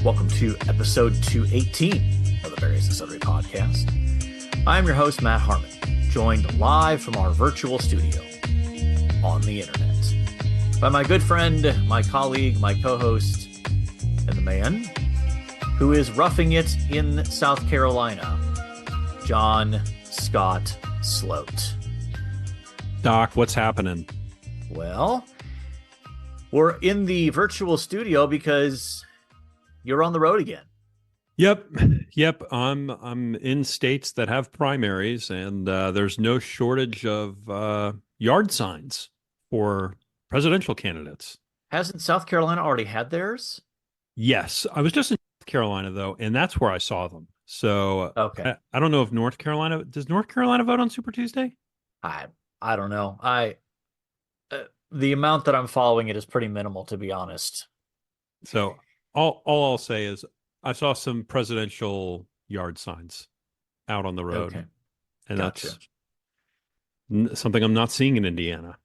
Welcome to episode 218 of the Various and Sundry podcast. I'm your host, Matt Harmon, joined live from our virtual studio on the internet by my good friend, my colleague, my co-host, and the man who is roughing it in South Carolina, John Scott Sloat. Doc, what's happening? Well, we're in the virtual studio because you're on the road again. Yep. I'm in states that have primaries, and there's no shortage of yard signs for presidential candidates. Hasn't South Carolina already had theirs? Yes, I was just in South Carolina though, and that's where I saw them. So Okay. I don't know if North Carolina does North Carolina vote on Super Tuesday? I don't know. The amount that I'm following it is pretty minimal, to be honest. So all I'll say is I saw some presidential yard signs out on the road, Okay. and Gotcha. that's something I'm not seeing in Indiana.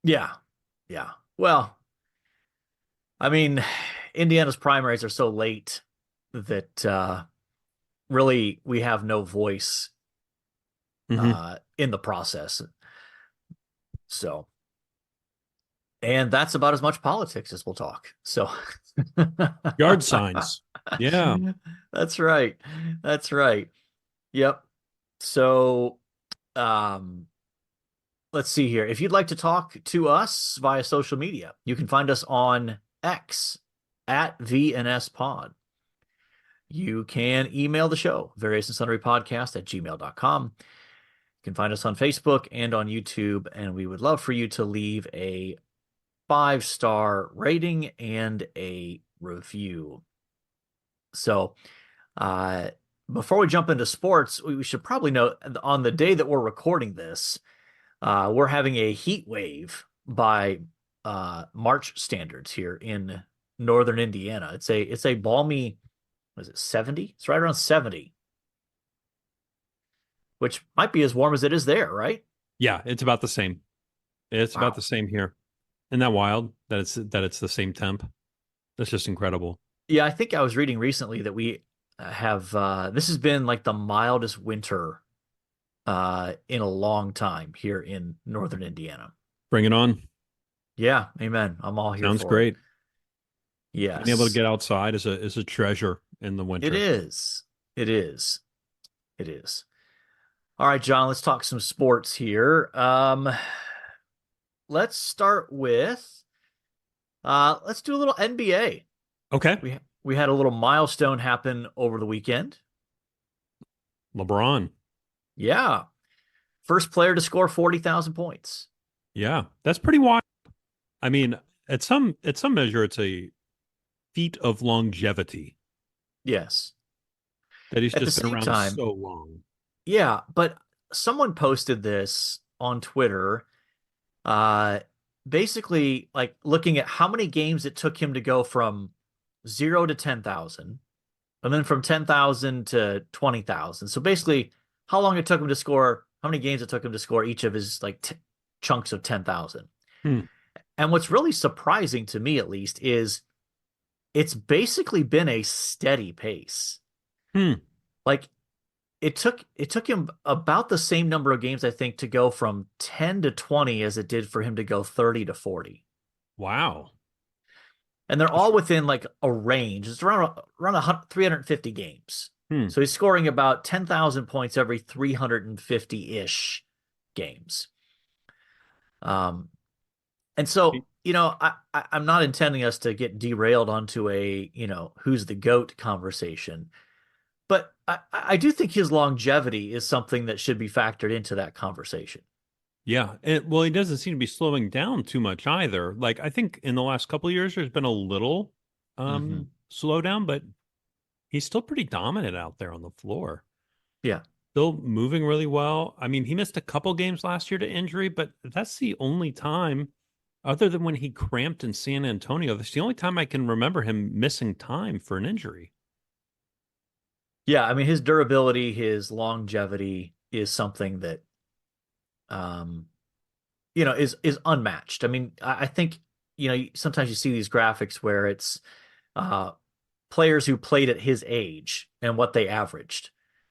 Yeah. Well, I mean, Indiana's primaries are so late that really we have no voice Mm-hmm. in the process. So, and that's about as much politics as we'll talk. So, Yard signs. Yeah. that's right. That's right. Yep. So, um, let's see here. If you'd like to talk to us via social media, you can find us on X at VNS Pod. You can email the show, various and sundry podcast at gmail.com. You can find us on Facebook and on YouTube, and we would love for you to leave a 5-star rating and a review. So, before we jump into sports, we should probably note on the day that we're recording this, we're having a heat wave by March standards here in northern Indiana. It's a balmy, was it 70? It's right around 70, which might be as warm as it is there, right? Yeah, it's about the same. It's about Wow. the same here. Isn't that wild that it's the same temp? That's just incredible. Yeah, I think I was reading recently that we have this has been like the mildest winter in a long time here in northern Indiana. Bring it on. Yeah, amen. I'm all here Sounds for it. great. Being able to Yes, get outside is a treasure in the it winter. is. It is. It is. All right, John, let's talk some sports here. Let's start with let's do a little NBA. Okay. We had a little milestone happen over the weekend. LeBron. Yeah. First player to score 40,000 points. Yeah. That's pretty wild. I mean, at some measure it's a feat of longevity Yes. that he's At the just been same around time, so long. yeah, but someone posted this on Twitter, uh, basically like looking at how many games it took him to go from 0 to 10,000 and then from 10,000 to 20,000. So basically how long it took him to score, how many games it took him to score each of his like chunks of 10,000. Hmm. And what's really surprising to me, at least, is it's basically been a steady pace. Hmm. Like it took him about the same number of games, I think, to go from 10 to 20 as it did for him to go 30 to 40. Wow. And they're all within like a range. It's around 350 games. Hmm. So he's scoring about 10,000 points every 350-ish games. And so, I'm not intending us to get derailed onto a, who's the GOAT conversation, but I do think his longevity is something that should be factored into that conversation. Yeah. Well, he doesn't seem to be slowing down too much either. Like I think in the last couple of years there's been a little Mm-hmm. slowdown, but he's still pretty dominant out there on the floor. Yeah. Still moving really well. I mean, he missed a couple games last year to injury, but that's the only time, other than when he cramped in San Antonio, that's the only time I can remember him missing time for an injury. Yeah. I mean, his durability, his longevity is something that, um, is unmatched. I mean, I think, sometimes you see these graphics where it's, uh, players who played at his age and what they averaged.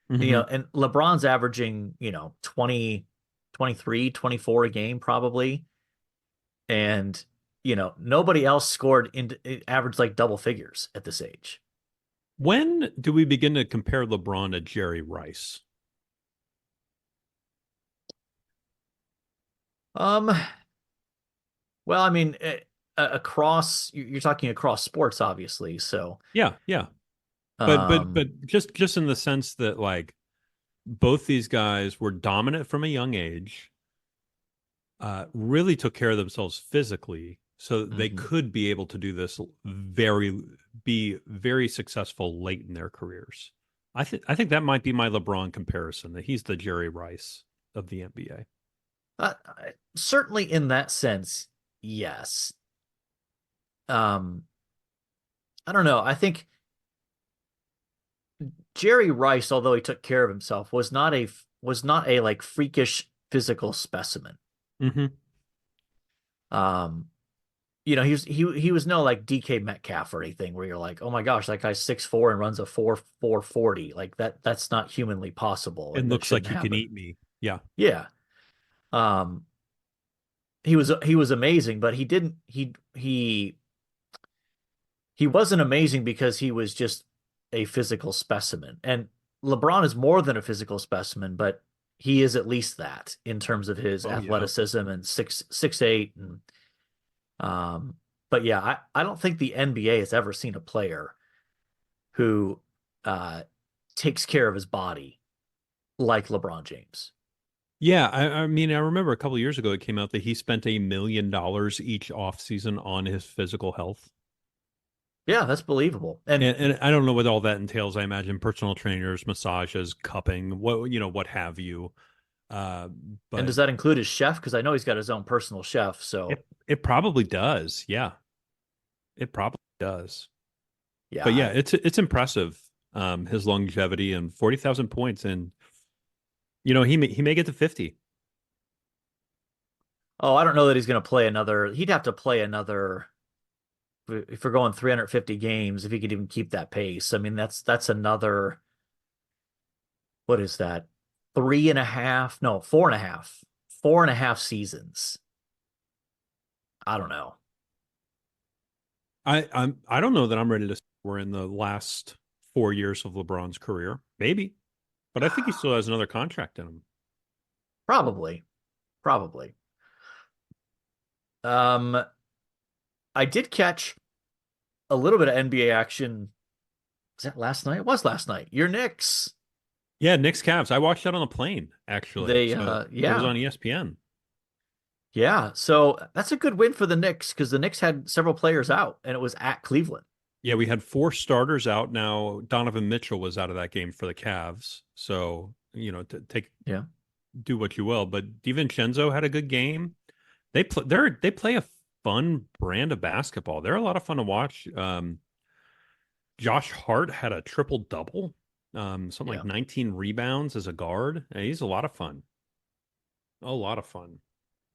Hmm. And LeBron's averaging, 20, 23, 24 a game probably. And, nobody else scored in averaged like double figures at this age. When do we begin to compare LeBron to Jerry Rice? Um, well, I mean, across you're talking across sports, obviously. So, Yeah, yeah. um, But just in the sense that like both these guys were dominant from a young age, really took care of themselves physically, so that they mhm. could be able to do this be very successful late in their careers. I think that might be my LeBron comparison, that he's the Jerry Rice of the NBA. Uh, Certainly in that sense, yes. Um, I don't know. I think Jerry Rice, although he took care of himself, was not a like freakish physical specimen. Hmm. Um, he was no like DK Metcalf or anything where you're like, oh my gosh, that guy's 6'4" and runs a 4.40. Like that's not humanly possible It and that looks shouldn't like he can happen. eat me. Yeah. Yeah. Um, he was amazing, but he wasn't amazing because he was just a physical specimen. And LeBron is more than a physical specimen, but he is at least that in terms of his Oh yeah. athleticism and 6'8" and um but yeah, I don't think the NBA has ever seen a player who uh takes care of his body like LeBron James. Yeah, I mean, I remember a couple of years ago it came out that he spent $1 million each offseason on his physical health. Yeah, that's believable. And And I don't know what all that entails. I imagine personal trainers, massages, cupping, what have you. Uh, and but does that include his chef? Because I know he's got his own personal chef. So it probably does. Yeah, it probably does. yeah, But yeah, it's impressive. His longevity and 40,000 points, and he may get to 50. I don't know that he's going to play another. He'd have to play another if we're going 350 games, if he could even keep that pace. I mean, that's another, what is that? Three and a half, no, four and a half, 4.5 seasons. I don't know. I don't know that I'm ready to say we're in the last 4 years of LeBron's career. Maybe, but I think he still has another contract in him. Probably, probably. Um, I did catch a little bit of NBA action. Was that last night? It was last night. Your Knicks. Yeah, Knicks Cavs. I watched that on the plane actually. They So it was yeah. on ESPN. Yeah. So that's a good win for the Knicks because the Knicks had several players out and it was at Cleveland. Yeah, we had four starters out. Now Donovan Mitchell was out of that game for the Cavs. So, take Yeah. do what you will. But DiVincenzo had a good game. They play a fun brand of basketball. They're a lot of fun to watch. Josh Hart had a triple double, something like Yeah. 19 rebounds as a guard. He's a lot of fun. A lot of fun.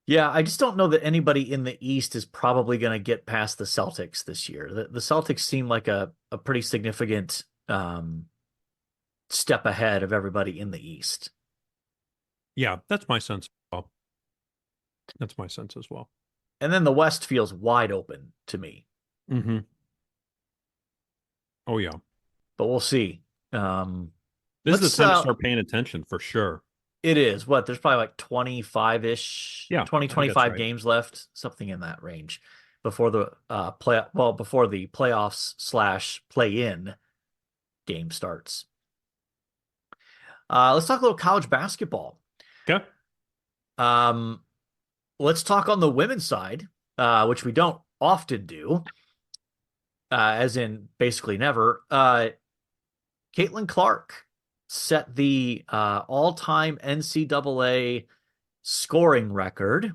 Yeah, I just don't know that anybody in the East is probably going to get past the Celtics this year. The Celtics seem like a pretty significant step ahead of everybody in the East. Yeah, that's my sense as well. That's my sense as well. And then the West feels wide open to me, Hmm. Oh yeah. but we'll see. Um, This is the let's time to start paying attention for sure. It is what there's probably like 25-ish, Yeah, 20, I think that's 25 right. games left, something in that range before the before the playoffs slash play in game starts. Let's talk a little college basketball. Okay. Um, let's talk on the women's side, which we don't often do, as in basically never. Caitlin Clark set the all-time NCAA scoring record.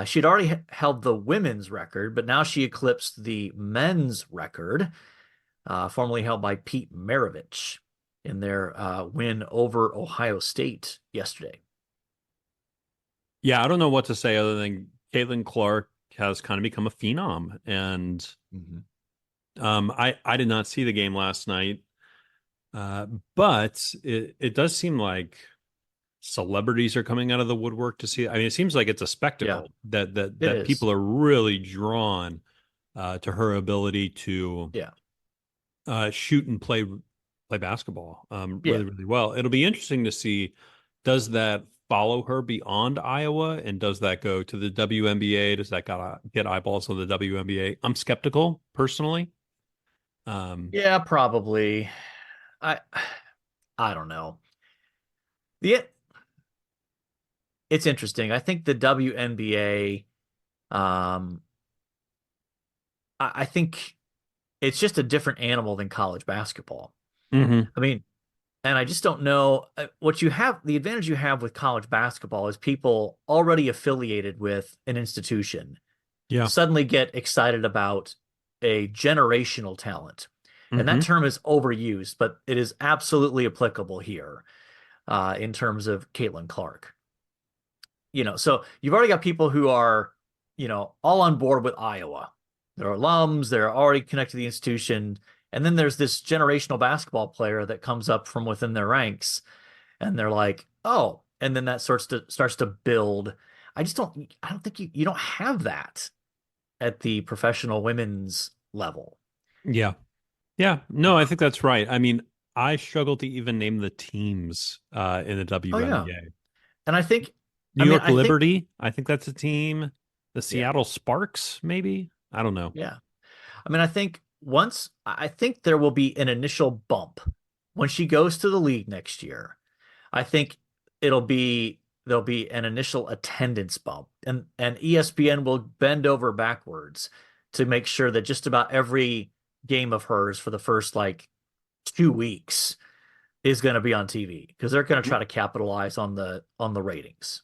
She'd already held the women's record, but now she eclipsed the men's record, formerly held by Pete Maravich in their win over Ohio State yesterday. Yeah, I don't know what to say other than Caitlin Clark has kind of become a phenom. And Mhm. I did not see the game last night, but it does seem like celebrities are coming out of the woodwork to see. I mean, it seems like it's a Yeah, spectacle it that is. people are really drawn to her ability to Yeah. shoot and play basketball Yeah. really well. It'll be interesting to see, does that follow her beyond Iowa, and does that go to the WNBA? Does that get eyeballs on the WNBA? I'm skeptical personally. Um, Yeah, probably. I I don't know. The It's interesting. I think the WNBA, um, I think it's just a different animal than college basketball. mhm. I mean, and I just don't know what you have. The advantage you have with college basketball is people already affiliated with an institution Yeah. suddenly get excited about a generational talent. And that Hmm. term is overused, but it is absolutely applicable here in terms of Caitlin Clark. So you've already got people who are, all on board with Iowa. They're alums, they're already connected to the institution. And then there's this generational basketball player that comes up from within their ranks, and they're like, oh, and then that starts to build. I don't think you don't have that at the professional women's level. Yeah. Yeah. No, I Uh, think that's right. I mean, I struggle to even name the teams in the oh yeah. WNBA. And New I mean, York I think, Liberty, I think that's a team. The yeah, Seattle Sparks, maybe. I don't know. yeah. I mean, I think there will be an initial bump when she goes to the league next year. I think there'll be an initial attendance bump, and ESPN will bend over backwards to make sure that just about every game of hers for the first like 2 weeks is going to be on TV because they're going to try to capitalize on the ratings.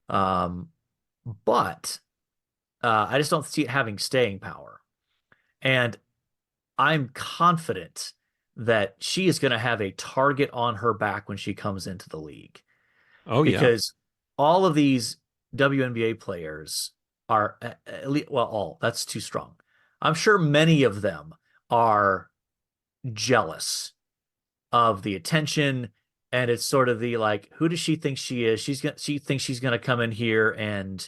Um, but I just don't see it having staying power. And I'm confident that she is going to have a target on her back when she comes into the league Oh yeah. because all of these WNBA players are, at least, well, all, that's too strong. I'm sure many of them are jealous of the attention. And it's sort of the like, who does she think she is? She thinks she's gonna come in here and,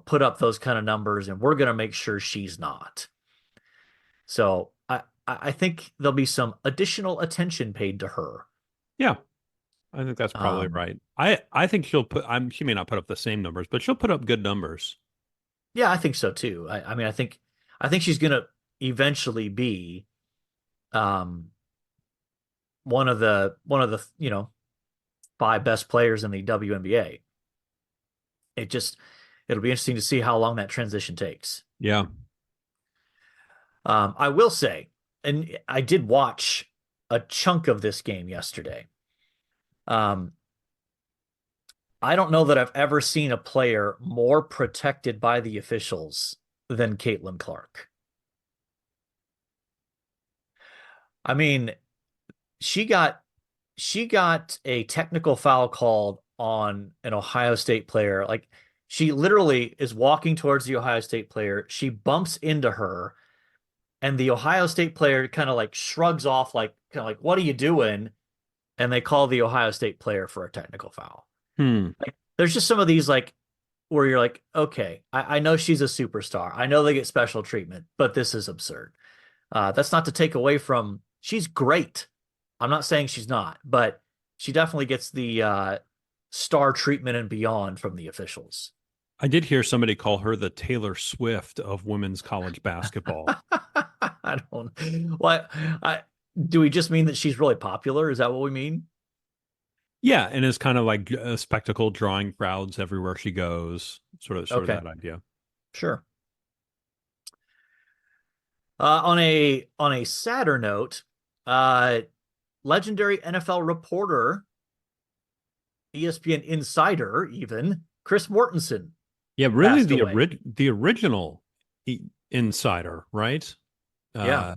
put up those kind of numbers, and we're gonna make sure she's not. So I think there'll be some additional attention paid to her. Yeah. I think that's probably Um, right. I think she may not put up the same numbers, but she'll put up good numbers. yeah, I think so too. I mean, I think she's gonna eventually be um one of the five best players in the WNBA. It just it'll be interesting to see how long that transition takes. Yeah. I will say, and I did watch a chunk of this game yesterday. Um, I don't know that I've ever seen a player more protected by the officials than Caitlin Clark. I mean, she got she got a technical foul called on an Ohio State player. Like she literally is walking towards the Ohio State player. She bumps into her, and the Ohio State player kind of like shrugs off, like kind of like, "What are you doing?" And they call the Ohio State player for a technical foul. Hmm. Like, there's just some of these like where you're like, okay, I know she's a superstar. I know they get special treatment, but this is absurd. That's not to take away from she's great. I'm not saying she's not, but she definitely gets the star treatment and beyond from the officials. I did hear somebody call her the Taylor Swift of women's college basketball. I don't. What? I Do we just mean that she's really popular? Is that what we mean? Yeah, and it's kind of like a spectacle, drawing crowds everywhere she goes. Sort of Okay, that idea. sure. On a sadder note, uh, legendary NFL reporter, ESPN insider, even Chris Mortensen Yeah, really passed away. the original insider, right? Yeah, Uh,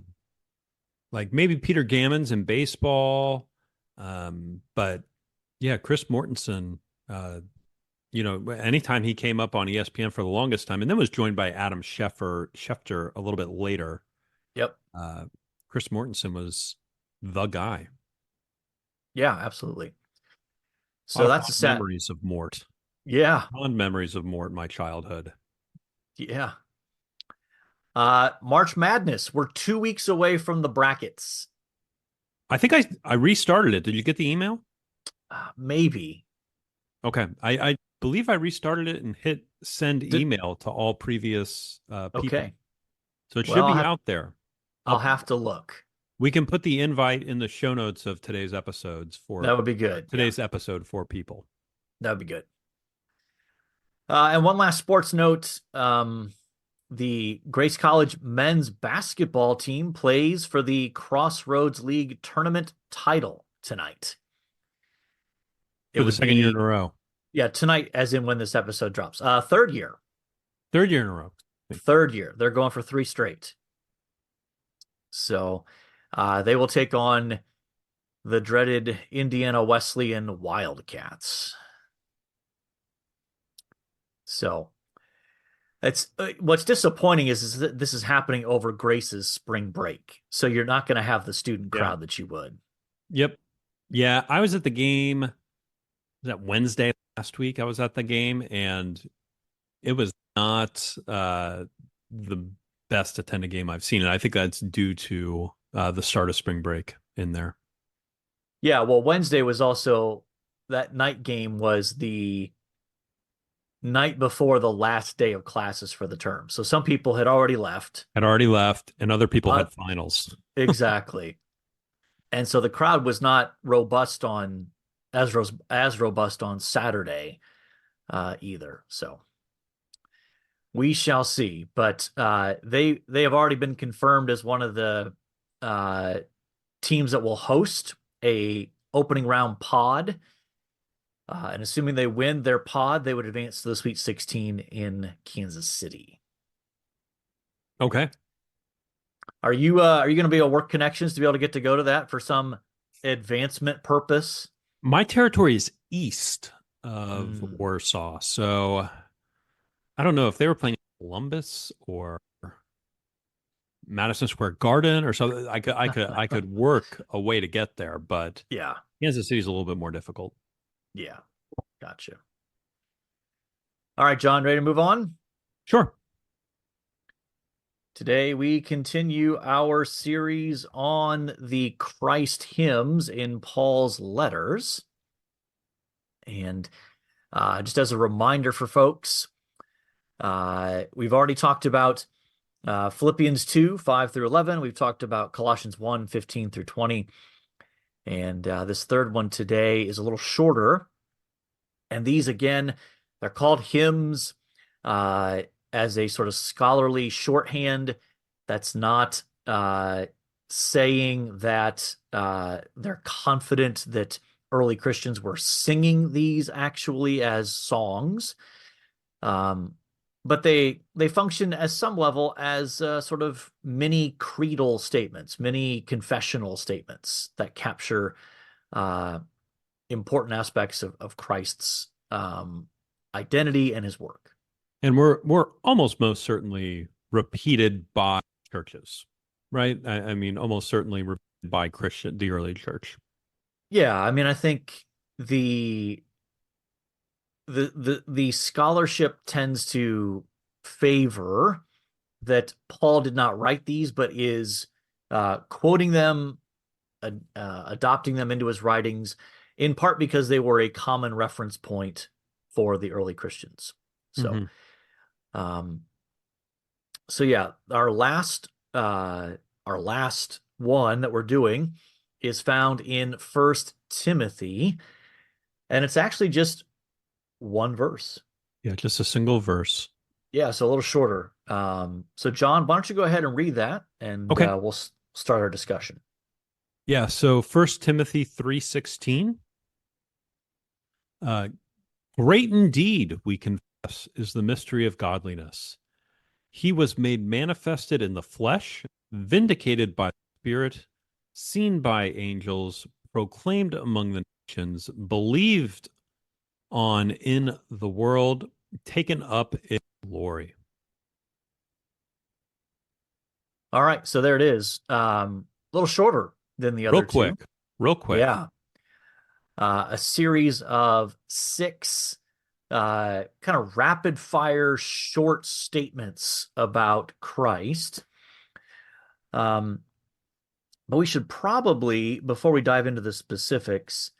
like maybe Peter Gammons in baseball, but yeah, Chris Mortensen, uh, anytime he came up on ESPN for the longest time, and then was joined by Adam Schefter a little bit later. Yep. Uh, Chris Mortensen was the guy. Yeah, absolutely. A lot So of that's a fond set. memories of Mort. Yeah. Fond memories of Mort in my childhood. Yeah. March Madness. We're 2 weeks away from the brackets. I think I restarted it. Did you get the email? Maybe. Okay. I believe I restarted it and hit send Did, email to all previous people. okay. So it should Well, be out there. I'll I'll have to look. We can put the invite in the show notes of today's episodes That for would be good. Yeah, today's episode for people. that would be good. And one last sports note. The Grace College men's basketball team plays for the Crossroads League tournament title tonight. It For the would second year in be, a row. yeah, tonight, as in when this episode drops. Third year. Third year in a row. Third year. They're going for 3 straight. So they will take on the dreaded Indiana Wesleyan Wildcats. So it's what's disappointing is that this is happening over Grace's spring break. So you're not going to have the student Yeah. crowd that you would. Yep. Yeah. I was at the game. Was that Wednesday last week? I was at the game, and it was not the best attended game I've seen. And I think that's due to the start of spring break in there. Yeah, well, Wednesday was also that night game was the night before the last day of classes for the term. So some people had already left. Had already left, and other people Uh, had finals. exactly. And so the crowd was not robust on as robust on Saturday either. So we shall see. But they have already been confirmed as one of the uh, teams that will host a opening round pod. And assuming they win their pod, they would advance to the Sweet 16 in Kansas City. Okay. Are you going to be able to work connections to be able to get to go to that for some advancement purpose? My territory is east of Mm. Warsaw, so I don't know if they were playing Columbus or Madison Square Garden or something. I could work a way to get there, but Yeah, Kansas City is a little bit more difficult. yeah, gotcha. All right, John, ready to move on? Sure. Today we continue our series on the Christ hymns in Paul's letters. And just as a reminder for folks, we've already talked about Philippians 2, 5 through 11. We've talked about Colossians 1, 15 through 20. And this third one today is a little shorter. And these, again, they're called hymns as a sort of scholarly shorthand. That's not saying that they're confident that early Christians were singing these actually as songs. But they function as some level as sort of mini creedal statements, mini confessional statements that capture important aspects of Christ's identity and his work. And we're almost most certainly repeated by churches, right? I mean, almost certainly repeated by the early church. Yeah, I mean, I think the the scholarship tends to favor that Paul did not write these, but is quoting them, adopting them into his writings, in part because they were a common reference point for the early Christians. So, Mm-hmm. um, so yeah, our last one that we're doing is found in First Timothy, and it's actually just one verse. Yeah, just a single verse. Yeah, so a little shorter. So John, why don't you go ahead and read that, and Okay. we'll start our discussion. Yeah, so First Timothy 3:16. Great indeed, we confess, is the mystery of godliness. He was made manifested in the flesh, vindicated by the Spirit, seen by angels, proclaimed among the nations, believed on in the world, taken up in glory. All right, so there it is. A little shorter than the Real other two. quick, real quick. Yeah. A series of six kind of rapid fire short statements about Christ. Um, but we should probably, before we dive into the specifics,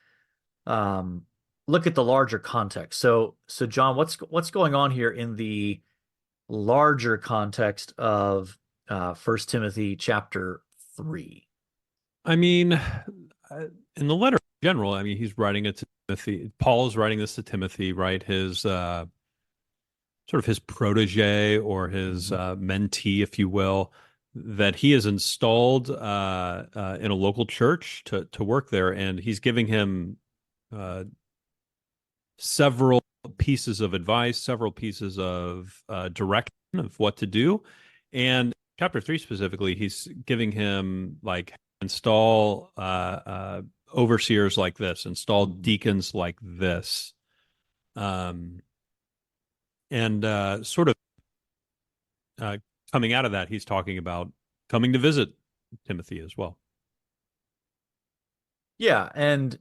um, look at the larger context. So John, what's going on here in the larger context of First Timothy chapter 3? I mean, in the letter in general, I mean, he's writing it to Timothy. Paul is writing this to Timothy, right? His sort of his protege or his Mhm. mentee, if you will, that he has installed in a local church to work there, and he's giving him uh, several pieces of advice, several pieces of direction of what to do, and chapter 3 specifically, he's giving him like install overseers like this, install Mhm. deacons like this, um, and sort of uh, coming out of that, he's talking about coming to visit Timothy as well. Yeah, and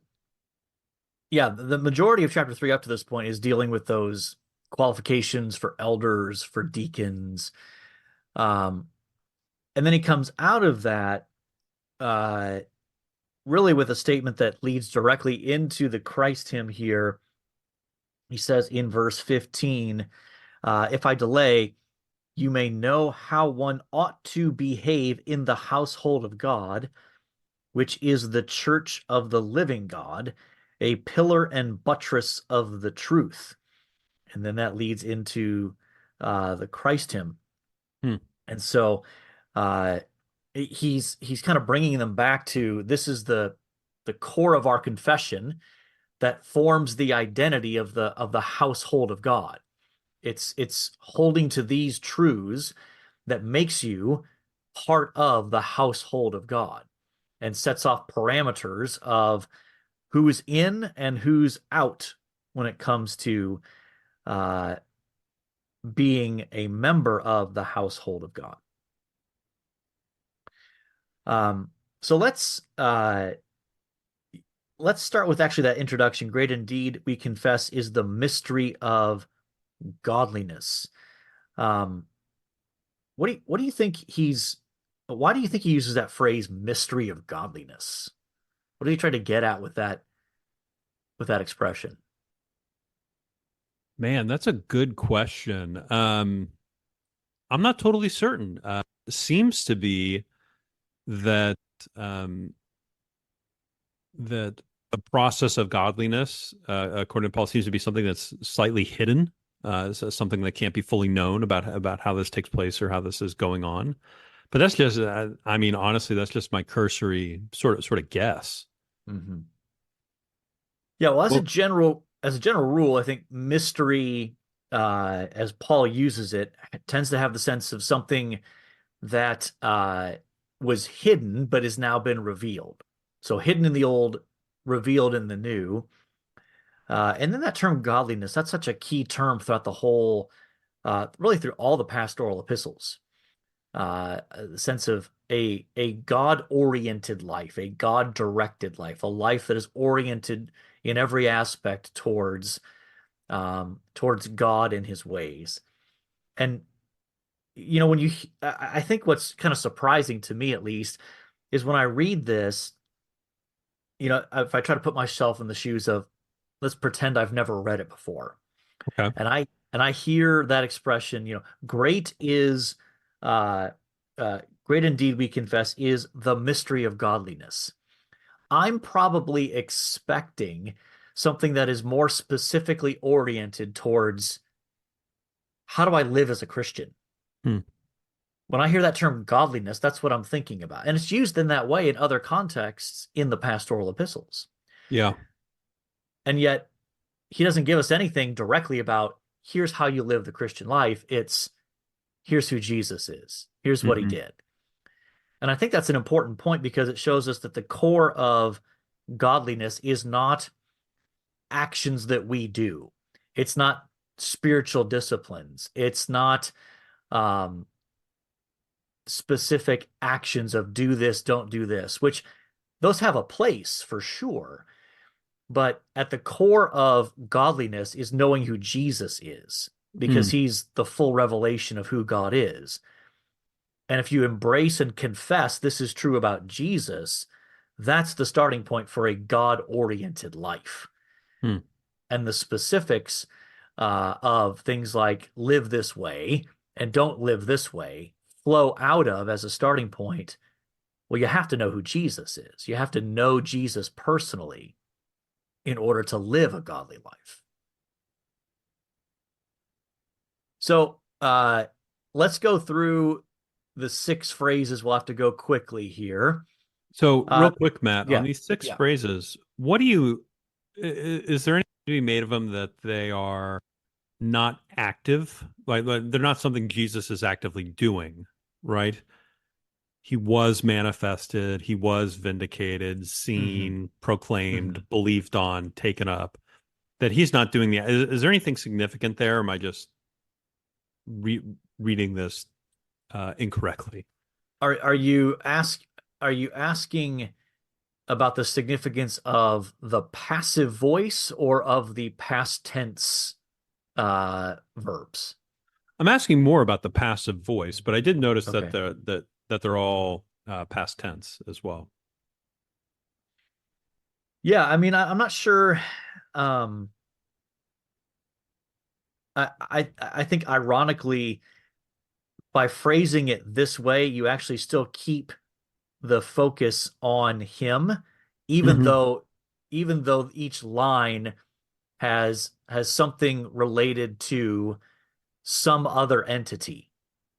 yeah, the majority of chapter 3 up to this point is dealing with those qualifications for elders, for deacons. Um, and then he comes out of that uh, really with a statement that leads directly into the Christ hymn here. He says in verse 15, if I delay, you may know how one ought to behave in the household of God, which is the church of the living God, a pillar and buttress of the truth. And then that leads into the Christ hymn. Hmm. And so uh, he's kind of bringing them back to this is the core of our confession that forms the identity of the household of God. It's holding to these truths that makes you part of the household of God and sets off parameters of who's in and who's out when it comes to uh, being a member of the household of God. Um, so let's start with actually that introduction. Great indeed, we confess, is the mystery of godliness. Um, what do you think he's why do you think he uses that phrase mystery of godliness? What are you trying to get at with that expression? Man, that's a good question. I'm not totally certain. Seems to be that um, that the process of godliness, according to Paul, seems to be something that's slightly hidden, so something that can't be fully known about how this takes place or how this is going on. But that's just, I mean, honestly, that's just my cursory sort of guess. Hmm. Yeah, well, Well, as a general rule, I think mystery, as Paul uses it, tends to have the sense of something that was hidden but has now been revealed. So hidden in the old, revealed in the new. And then that term godliness, that's such a key term throughout the whole, really through all the pastoral epistles. The sense of a God-oriented life, a God-directed life, a life that is oriented in every aspect towards God and His ways. And you know, I think what's kind of surprising to me, at least, is when I read this, you know, if I try to put myself in the shoes of, let's pretend I've never read it before, okay. and I hear that expression, you know, uh, great indeed we confess is the mystery of godliness. I'm probably expecting something that is more specifically oriented towards how do I live as a Christian? Hmm. When I hear that term godliness, that's what I'm thinking about. And it's used in that way in other contexts in the pastoral epistles. Yeah. And yet, he doesn't give us anything directly about here's how you live the Christian life. It's here's who Jesus is, here's what he Hmm. did. And I think that's an important point because it shows us that the core of godliness is not actions that we do. It's not spiritual disciplines. It's not um, specific actions of do this, don't do this, which those have a place for sure. But at the core of godliness is knowing who Jesus is, because Hmm. he's the full revelation of who God is. And if you embrace and confess this is true about Jesus, that's the starting point for a God-oriented life. Hmm. And the specifics of things like live this way and don't live this way flow out of, as a starting point, well, you have to know who Jesus is. You have to know Jesus personally in order to live a godly life. So let's go through the six phrases. We'll have to go quickly here. So, real Uh, quick, Matt, on yeah, these six yeah. phrases, what do you, is there anything to be made of them that they are not active? Like they're not something Jesus is actively doing, right? He was manifested, he was vindicated, Hmm. seen, Hmm. proclaimed, believed on, taken up. That he's not doing the. Is there anything significant there? Or am I just re reading this incorrectly? Are you asking about the significance of the passive voice or of the past tense verbs? I'm asking more about the passive voice, but I did notice that Okay. they're all past tense as well. Yeah, I mean, I'm not sure. Um, I think ironically, by phrasing it this way, you actually still keep the focus on him, even Hmm. though each line has something related to some other entity,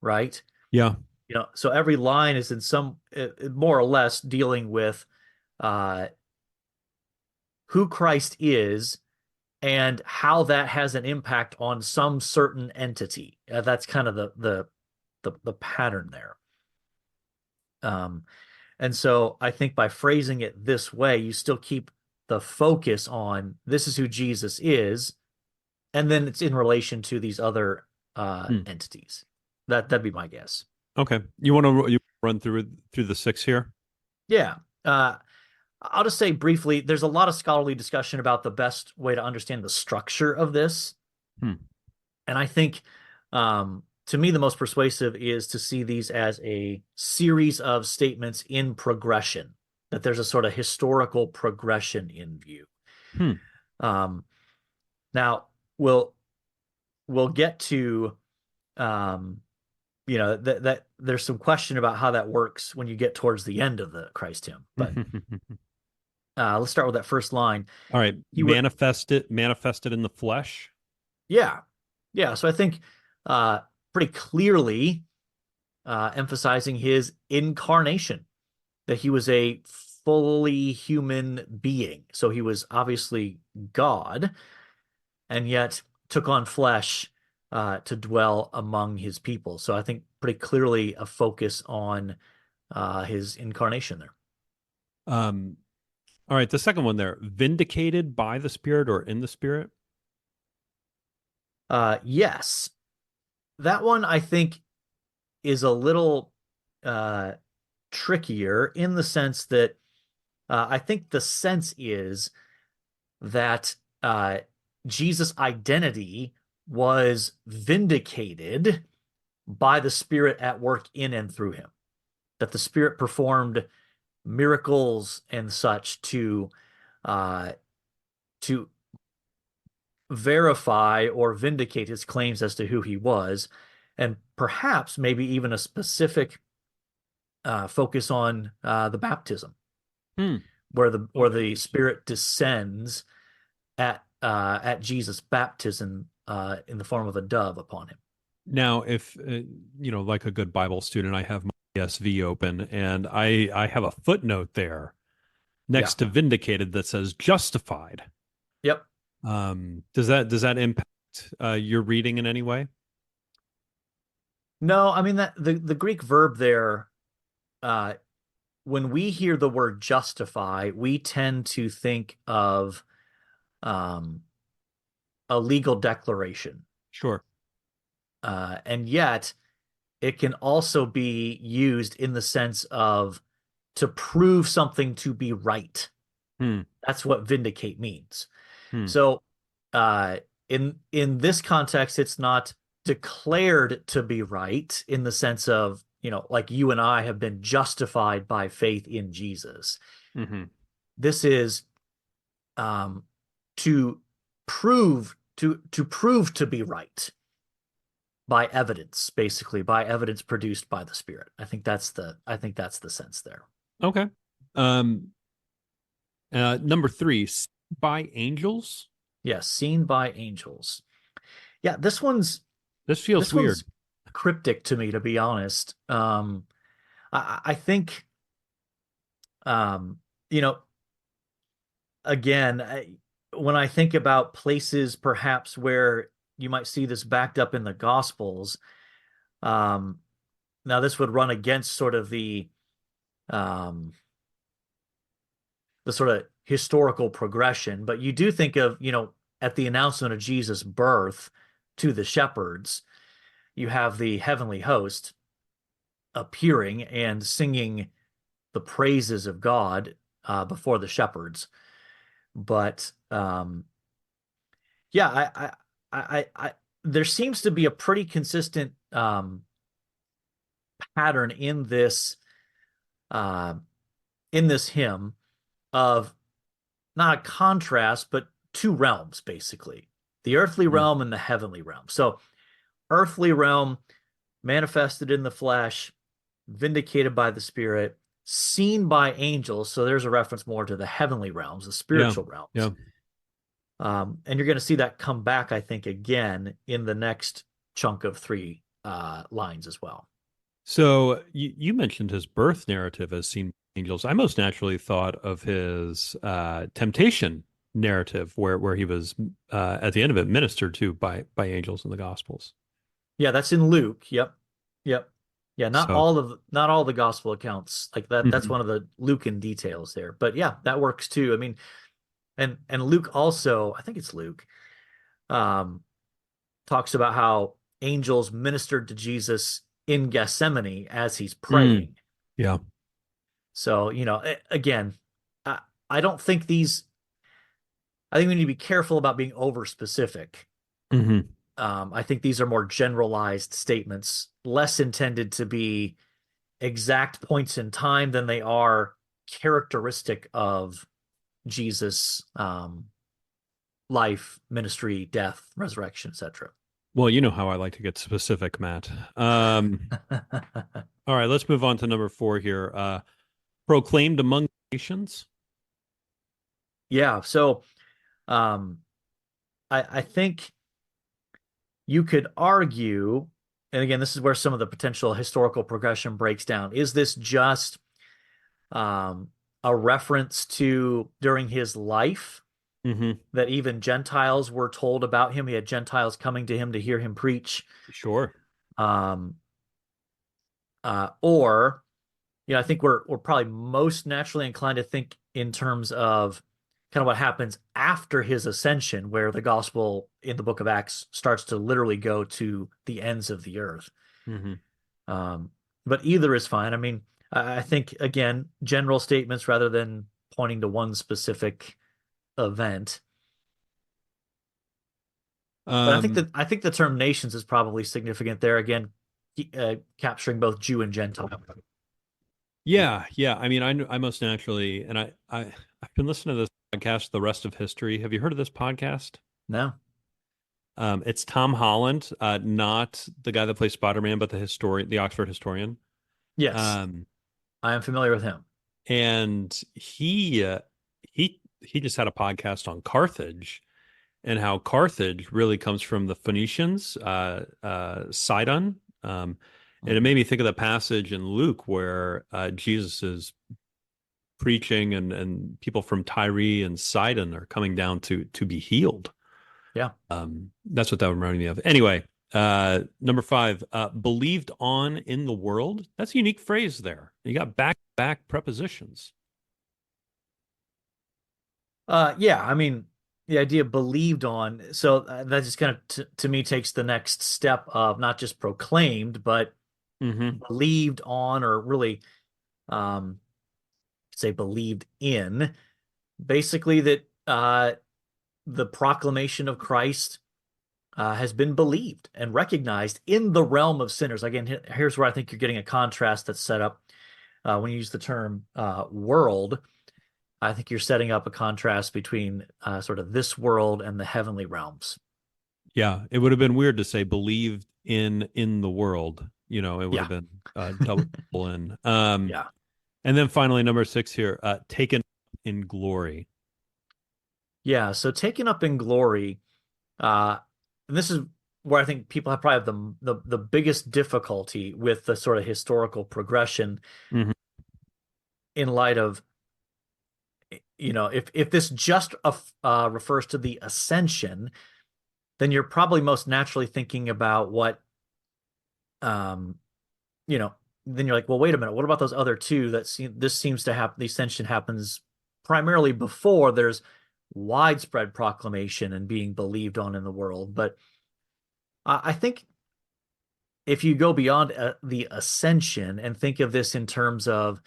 right? Yeah. So every line is in some more or less dealing with uh, who Christ is and how that has an impact on some certain entity. That's kind of the pattern there. Um, and so I think by phrasing it this way, you still keep the focus on this is who Jesus is, and then it's in relation to these other Hmm. entities. That'd be my guess. Okay. You run through the six here? Yeah. I'll just say briefly, there's a lot of scholarly discussion about the best way to understand the structure of this. Hmm. And I think to me, the most persuasive is to see these as a series of statements in progression, that there's a sort of historical progression in view. Hmm. Um, now, we'll we'll get to um, that there's some question about how that works when you get towards the end of the Christ hymn. But let's start with that first line. All right. He would, Manifested in the flesh. yeah, yeah. So I think uh, pretty clearly emphasizing his incarnation, that he was a fully human being. So he was obviously God, and yet took on flesh to dwell among his people. So I think pretty clearly a focus on his incarnation there. Um, all right, the second one there, vindicated by the Spirit or in the Spirit. Yes, that one I think is a little uh, trickier in the sense that I think the sense is that Jesus' identity was vindicated by the Spirit at work in and through him, that the Spirit performed miracles and such uh, to verify or vindicate his claims as to who he was, and perhaps maybe even a specific focus on the baptism, Hmm. where Okay. the Spirit descends at Jesus' baptism in the form of a dove upon him. Now, if like a good Bible student, I have my ESV open, and I have a footnote there Yeah. next to vindicated that says justified. Yep. Does that impact your reading in any way? No, I mean that the Greek verb there, uh, when we hear the word justify, we tend to think of um, a legal declaration. Sure. And yet it can also be used in the sense of to prove something to be right. Hmm. That's what vindicate means. Hmm. So, uh, in this context, it's not declared to be right in the sense of, like you and I have been justified by faith in Jesus. Hmm. This is um, to prove to be right by evidence, basically by evidence produced by the Spirit. I think that's the sense there. Okay. Um, number three, by angels. Yes, seen by angels. Yeah, this one's This feels this one's weird. cryptic to me, to be honest. I think, um, you know, again, when I think about places perhaps where you might see this backed up in the Gospels, um, now this would run against sort of um, the sort of historical progression, but you do think of, at the announcement of Jesus' birth to the shepherds, you have the heavenly host appearing and singing the praises of God before the shepherds. But yeah, there seems to be a pretty consistent pattern uh, in this hymn of not a contrast, but two realms, basically, the earthly Hmm. realm and the heavenly realm. So, earthly realm manifested in the flesh, vindicated by the Spirit, seen by angels. So, there's a reference more to the heavenly realms, the Yeah. spiritual realms. Yeah. And you're going to see that come back, I think, again in the next chunk of three lines as well. So you mentioned his birth narrative as seen by angels. I most naturally thought of his temptation narrative, where he was at the end of it ministered to by angels in the Gospels. Yeah, that's in Luke. Yep. Yep. Yeah, So, not all the gospel accounts like that. That's mhm. one of the Lucan details there. But yeah, that works too. I mean, and Luke also, I think it's Luke, um, talks about how angels ministered to Jesus in Gethsemane as he's Mm, praying. yeah. So, again, I, I don't think these, I think we need to be careful about being over specific. Hmm. I think these are more generalized statements, less intended to be exact points in time than they are characteristic of Jesus' life, ministry, death, resurrection, etc. Well, you know how I like to get specific, Matt. All right, let's move on to number four here. Proclaimed among nations. Yeah, so um, I think you could argue, and again, this is where some of the potential historical progression breaks down. Is this just um, a reference to during his life Hmm. that even Gentiles were told about him? He had Gentiles coming to him to hear him preach. Sure. Um, or I think we're probably most naturally inclined to think in terms of kind of what happens after his ascension, where the gospel in the book of Acts starts to literally go to the ends of the earth. Hmm. Um, but either is fine. I mean, I think again, general statements rather than pointing to one specific event. But Um, I think the term nations is probably significant there again, capturing both Jew and Gentile. yeah, yeah. I mean, I most naturally, and I've been listening to this podcast, The Rest of History. Have you heard of this podcast? No. It's Tom Holland, not the guy that plays Spider-Man, but the historian, the Oxford historian. Yes, Um, I am familiar with him. and he just had a podcast on Carthage and how Carthage really comes from the Phoenicians, Sidon. And it Mhm. made me think of the passage in Luke where Jesus is preaching and people from Tyre and Sidon are coming down to be healed. Yeah. That's what that reminded me of. Anyway, number five, believed on in the world. That's a unique phrase there. You got back prepositions. Yeah, I mean, the idea believed on. So that just kind of to me takes the next step of not just proclaimed, but Hmm. believed on, or really um, say believed in. Basically, that the proclamation of Christ has been believed and recognized in the realm of sinners. Again, here's where I think you're getting a contrast that's set up when you use the term world. I think you're setting up a contrast between sort of this world and the heavenly realms. Yeah, it would have been weird to say believed in the world. It would Yeah, have been double in. yeah, And then finally, number six here, taken in glory. yeah. So taken up in glory, uh, and this is where I think people have probably have the biggest difficulty with the sort of historical progression Hmm. in light of, if this just refers to the ascension, then you're probably most naturally thinking about what, um, you know, then you're like, well, wait a minute, what about those other two this seems to happen, the ascension happens primarily before there's widespread proclamation and being believed on in the world. But I think if you go beyond the ascension and think of this in terms of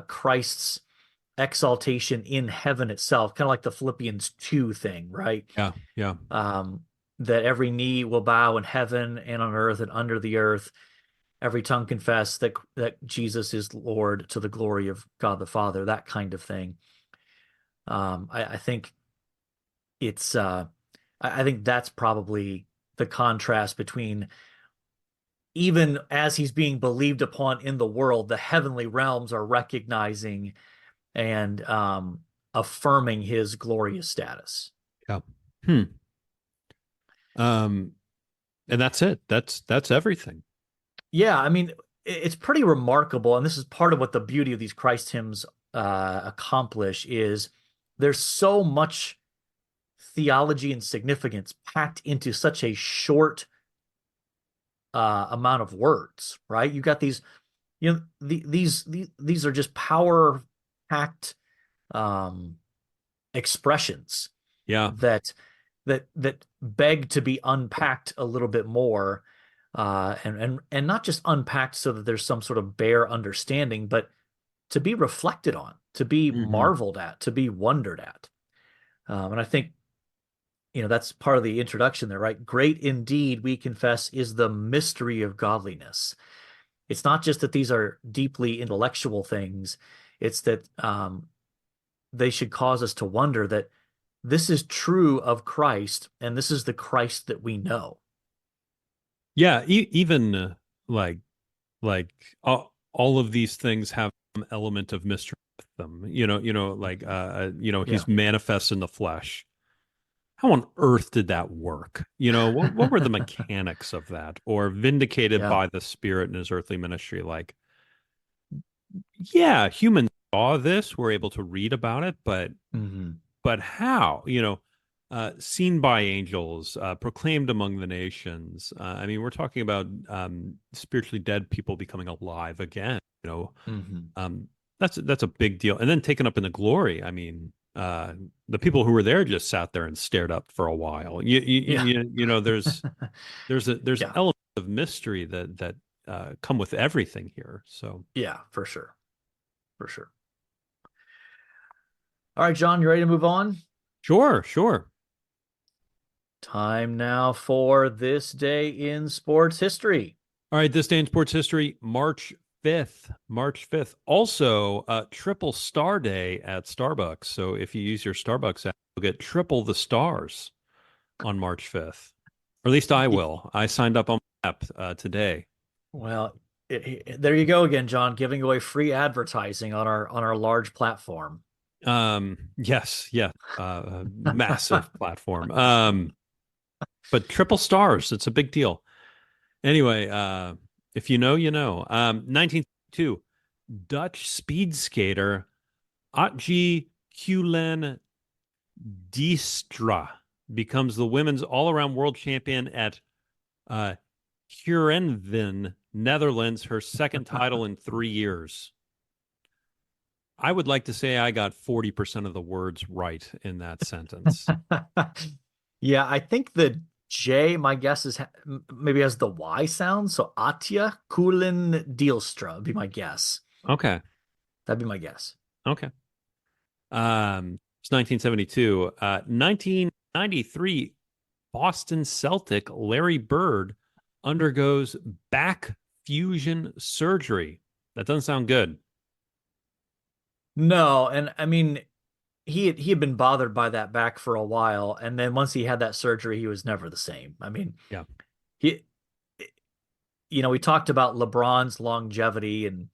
Christ's exaltation in heaven itself, kind of like the Philippians 2 thing, right? Yeah, yeah. Um, that every knee will bow in heaven and on earth and under the earth, every tongue confess that Jesus is Lord to the glory of God the Father, that kind of thing. I think it's I think that's probably the contrast between, even as he's being believed upon in the world, the heavenly realms are recognizing and affirming his glorious status. Yeah. Hmm. Um, and that's it. That's everything. Yeah, I mean, it's pretty remarkable, and this is part of what the beauty of these Christ hymns accomplish is there's so much theology and significance packed into such a short amount of words, right? You got these, these are just power packed um, expressions Yeah. that that beg to be unpacked a little bit more, and not just unpacked so that there's some sort of bare understanding, but to be reflected on, to be Hmm. marveled at, to be wondered at. And I think, that's part of the introduction there, right? Great indeed, we confess, is the mystery of godliness. It's not just that these are deeply intellectual things, it's that they should cause us to wonder that this is true of Christ, and this is the Christ that we know. Yeah. Even like like all of these things have some element of mystery with them. Like Yeah. he's manifest in the flesh. How on earth did that work? What were the mechanics of that? Or vindicated Yeah. by the Spirit in his earthly ministry? Like, yeah, humans saw this, were able to read about it, Hmm. but how? Seen by angels, proclaimed among the nations. I mean, we're talking about spiritually dead people becoming alive again. Hmm. Um, that's a big deal. And then taken up in the glory. I mean, the people who were there just sat there and stared up for a while. Yeah. There's Yeah. elements of mystery that come with everything here. So Yeah, for sure. For sure. All right, John, you ready to move on? sure, sure. Time now for this day in sports history. All right, this day in sports history, March 5th. March 5th. Also, triple star day at Starbucks. So if you use your Starbucks app, you'll get triple the stars on March 5th. Or at least I will. I signed up on my app today. Well, there you go again, John, giving away free advertising on our large platform. Yes, yeah. Massive platform. But triple stars, it's a big deal. Anyway, if you know, you know. 1902, Dutch speed skater Atje Kulen Diestra becomes the women's all-around world champion at uh, Heerenveen, Netherlands, her second title in 3 years. I would like to say I got 40% of the words right in that sentence. Yeah, I think the J, my guess is maybe has the Y sound. So Atya Kulin Deelstra would be my guess. Okay. That'd be my guess. Okay. It's 1972. 1993, Boston Celtic Larry Bird undergoes back fusion surgery. That doesn't sound good. No, and I mean he had been bothered by that back for a while, and then once he had that surgery, he was never the same. I mean, Yeah. he we talked about LeBron's longevity and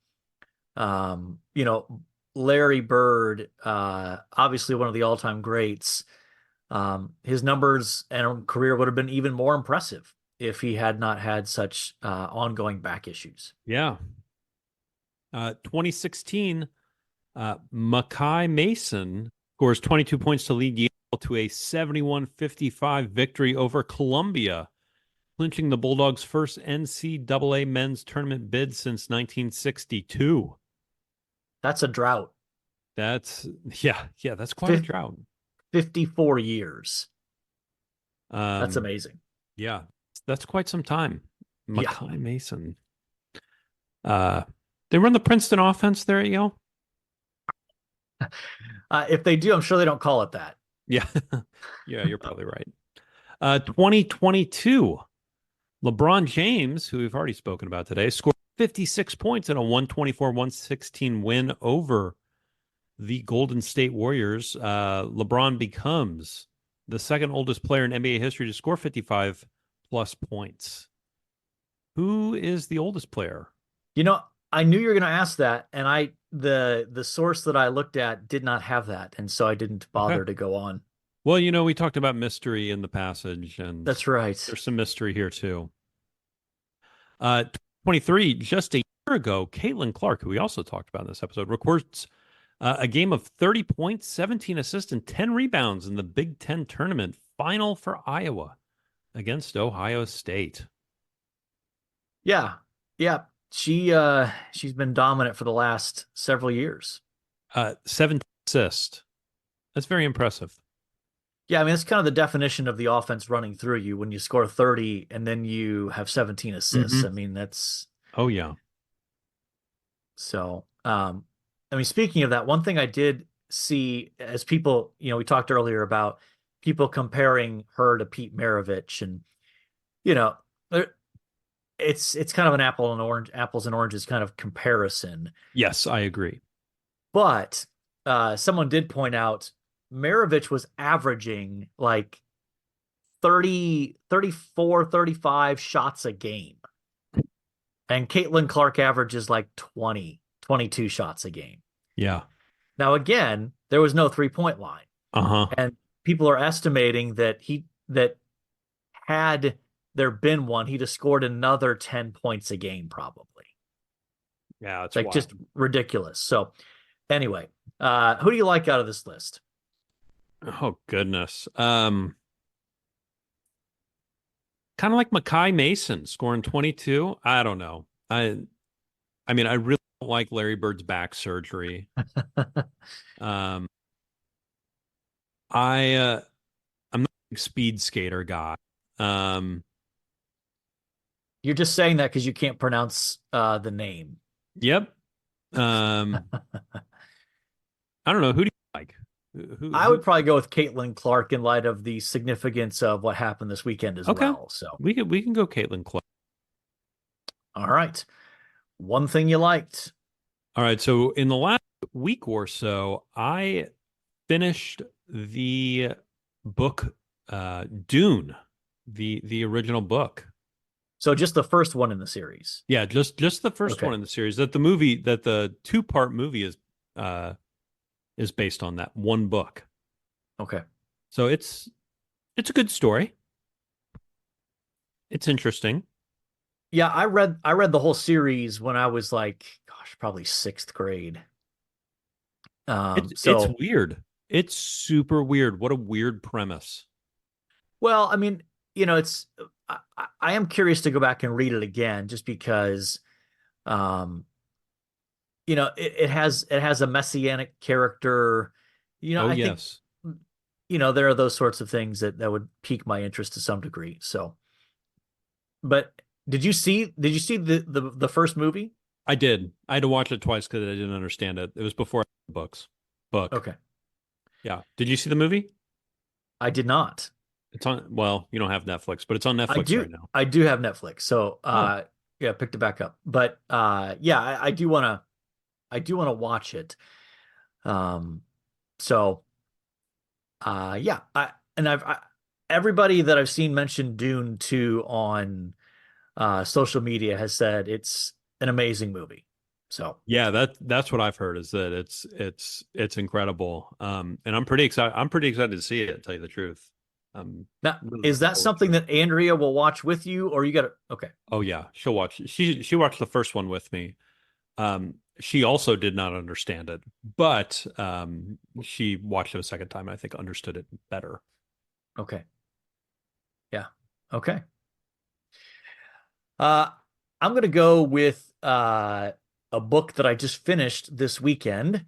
Larry Bird, obviously one of the all-time greats. His numbers and career would have been even more impressive if he had not had such ongoing back issues. Yeah. 2016, Makai Mason scores 22 points to lead Yale to a 71-55 victory over Columbia, clinching the Bulldogs' first NCAA men's tournament bid since 1962. That's a drought. That's yeah, that's quite a drought. 54 years. That's Um, amazing. yeah, that's quite some time. Yeah. Makai Mason. Uh, they run the Princeton offense there at Yale. If they do, I'm sure they don't call it that. Yeah, yeah, you're probably right. 2022, LeBron James, who we've already spoken about today, scored 56 points in a 124-116 win over the Golden State Warriors. LeBron becomes the second oldest player in NBA history to score 55 plus points. Who is the oldest player? You know, I knew you were going to ask that, and the source that I looked at did not have that, and so I didn't Okay. bother to go on. Well, we talked about mystery in the passage, and That's right. there's some mystery here too. 23, just a year ago, Caitlin Clark, who we also talked about in this episode, records a game of 30 points, 17 assists, and 10 rebounds in the Big Ten tournament final for Iowa against Ohio State. Yeah. Yeah. She's been dominant for the last several years. 17 assists. That's very impressive. Yeah, I mean, it's kind of the definition of the offense running through you when you score 30 and then you have 17 assists. I Mm-hmm. mean, that's Oh, yeah. so I mean, speaking of that, one thing I did see as people, we talked earlier about people comparing her to Pete Maravich and you know, there- it's kind of an apples and oranges kind of comparison. Yes, I agree. But someone did point out Maravich was averaging like 30, 34, 35 shots a game. And Caitlin Clark averages like 20, 22 shots a game. Yeah. Now, again, there was no 3-point line. Uh-huh. And people are estimating that had there been one, he'd have scored another 10 points a game, probably. Yeah, it's Like wild. just ridiculous. So anyway, who do you like out of this list? Oh, goodness. Kind of like Makai Mason scoring 22. I don't know. I mean, I really don't like Larry Bird's back surgery. Um, I'm not a big speed skater guy. Um, You're just saying that because you can't pronounce the name. yep. Um, I don't know. Who do you like? I Who? would probably go with Caitlin Clark in light of the significance of what happened this weekend as Okay. well. So, We can go Caitlin Clark. all right. One thing you liked. All right. So in the last week or so, I finished the book Dune, the original book. So just the first one in the series. Yeah, just the first Okay. one in the series. That the two-part movie is based on that one book. Okay. So it's a good story. It's interesting. Yeah, I read the whole series when I was like, gosh, probably sixth grade. It's So weird. It's super weird. What a weird premise. well, I mean, it's I am curious to go back and read it again just because um it has a messianic character. Oh, I think yes. there are those sorts of things that would pique my interest to some degree. So, but did you see the first movie? I did. I had to watch it twice because I didn't understand it. It was before the books. Book. Okay. Yeah. Did you see the movie? I did not. It's on, well, you don't have Netflix, but it's on I Netflix do right now. I do have Netflix. So Oh, yeah, picked it back up. But yeah, I do wanna watch it. Um so yeah, everybody that I've seen mention Dune 2 on social media has said it's an amazing movie. So yeah, that's what I've heard is that it's incredible. And I'm pretty excited. I'm pretty excited to see it, to tell you the truth. I'm now, really is looking that forward to something it. that Andrea will watch with you, or you got to? Okay, Oh yeah, she'll watch. She watched the first one with me. She also did not understand it, but she watched it a second time and I think understood it better. okay, yeah, okay. Uh, I'm gonna go with a book that I just finished this weekend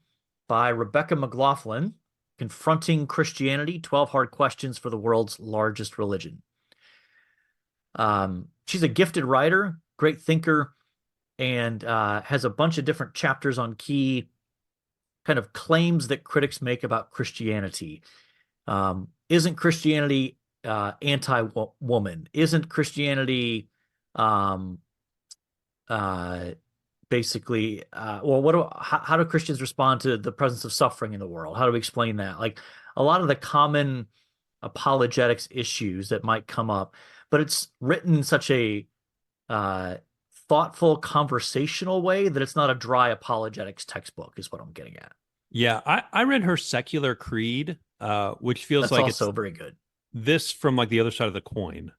by Rebecca McLaughlin, Confronting Christianity: 12 Hard Questions for the World's Largest Religion. She's a gifted writer, great thinker, and has a bunch of different chapters on key kind of claims that critics make about Christianity. Isn't Christianity anti-woman? Isn't Christianity um, uh, basically well, how do Christians respond to the presence of suffering in the world? How do we explain that? Like a lot of the common apologetics issues that might come up, but it's written in such a uh, thoughtful, conversational way that it's not a dry apologetics textbook, is what I'm getting at. Yeah, I read her secular creed, which feels That's like it's also very good. this from like the other side of the coin.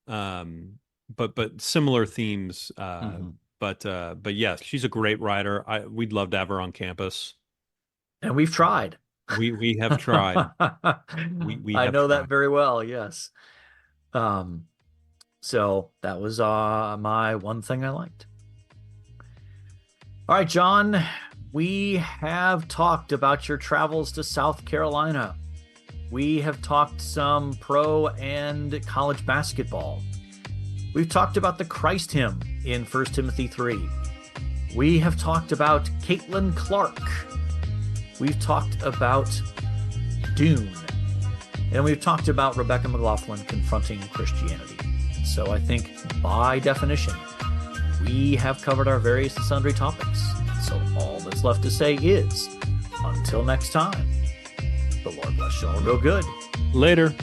But similar themes. Hmm. But yes, she's a great writer. We'd love to have her on campus. And we've tried. We have tried. We I have know that tried. very well. Yes. Um, so that was my one thing I liked. All right, John, we have talked about your travels to South Carolina. We have talked some pro and college basketball. We've talked about the Christ hymn in 1 Timothy 3. We have talked about Caitlin Clark. We've talked about Dune. And we've talked about Rebecca McLaughlin confronting Christianity. So I think by definition, we have covered our various and sundry topics. So all that's left to say is, until next time, the Lord bless you all. Go good. Later.